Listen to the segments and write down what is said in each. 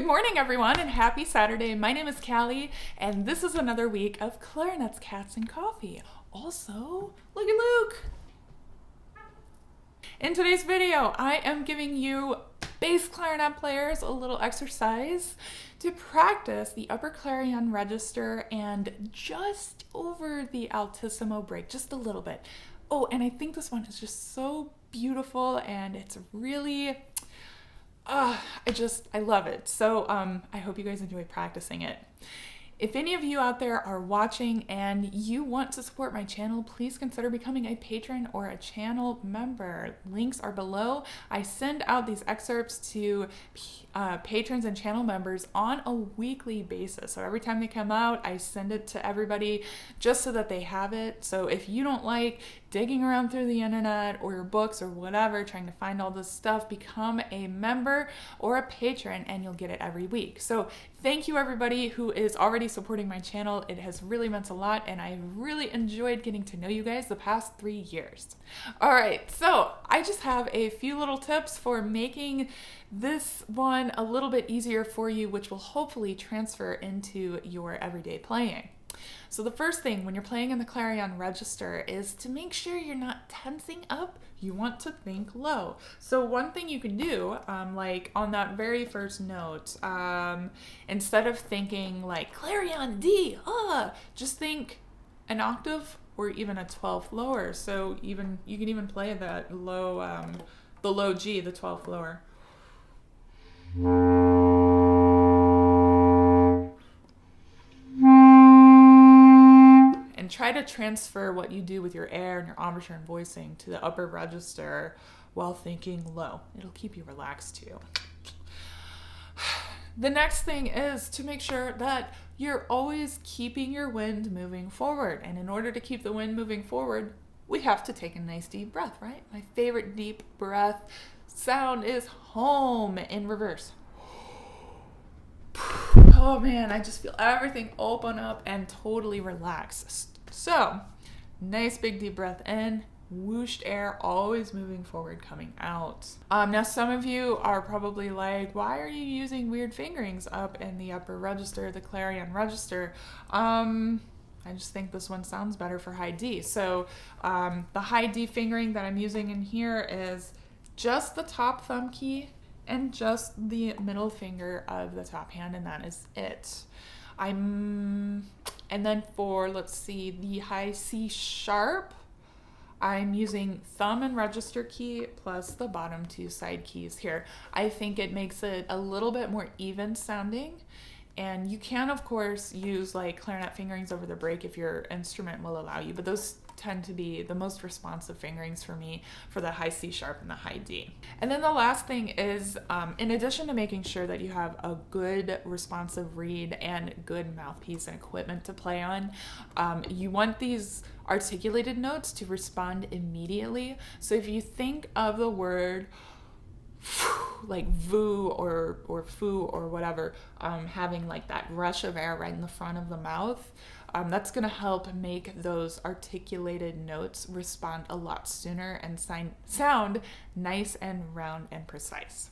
morning, everyone, and happy Saturday. My name is Callie, and this is another week of Clarinets, Cats, and Coffee. Also, look at Luke. In today's video, I am giving you bass clarinet players a little exercise to practice the upper Clarion register and just over the altissimo break, just a little bit. Oh, and I think this one is just so beautiful, and it's really... I love it. So I hope you guys enjoy practicing it. If any of you out there are watching and you want to support my channel, please consider becoming a patron or a channel member. Links are below. I send out these excerpts to patrons and channel members on a weekly basis. So every time they come out, I send it to everybody just so that they have it. So if you don't like digging around through the internet or your books or whatever, trying to find all this stuff, become a member or a patron and you'll get it every week. So thank you everybody who is already supporting my channel. It has really meant a lot and I really enjoyed getting to know you guys the past 3 years. All right, so I just have a few little tips for making this one a little bit easier for you, which will hopefully transfer into your everyday playing. So the first thing when you're playing in the Clarion register is to make sure you're not tensing up. You want to think low. So one thing you can do, like on that very first note, instead of thinking like Clarion D, just think an octave or even a 12th lower. So you can even play that low, the low G, the 12th lower. And try to transfer what you do with your air and your embouchure and voicing to the upper register while thinking low. It'll keep you relaxed too. The next thing is to make sure that you're always keeping your wind moving forward. And in order to keep the wind moving forward, we have to take a nice deep breath, right? My favorite deep breath sound is home in reverse. Oh man, I just feel everything open up and totally relax. So, nice big deep breath in, whooshed air, always moving forward, coming out. Now some of you are probably like, why are you using weird fingerings up in the upper register, the Clarion register? I just think this one sounds better for high D. So the high D fingering that I'm using in here is just the top thumb key and just the middle finger of the top hand, and that is it. And then for, let's see, the high C sharp, I'm using thumb and register key plus the bottom two side keys here. I think it makes it a little bit more even sounding. And you can, of course, use like clarinet fingerings over the break if your instrument will allow you, but those tend to be the most responsive fingerings for me for the high C sharp and the high D. And then the last thing is, in addition to making sure that you have a good responsive reed and good mouthpiece and equipment to play on, you want these articulated notes to respond immediately. So if you think of the word like voo or foo or whatever, having like that rush of air right in the front of the mouth, that's going to help make those articulated notes respond a lot sooner and sound nice and round and precise.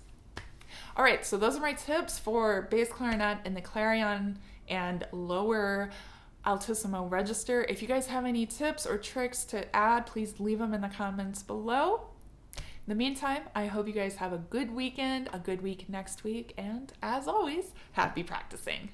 All right, so those are my tips for bass clarinet in the Clarion and lower altissimo register. If you guys have any tips or tricks to add, please leave them in the comments below. In the meantime, I hope you guys have a good weekend, a good week next week, and as always, happy practicing.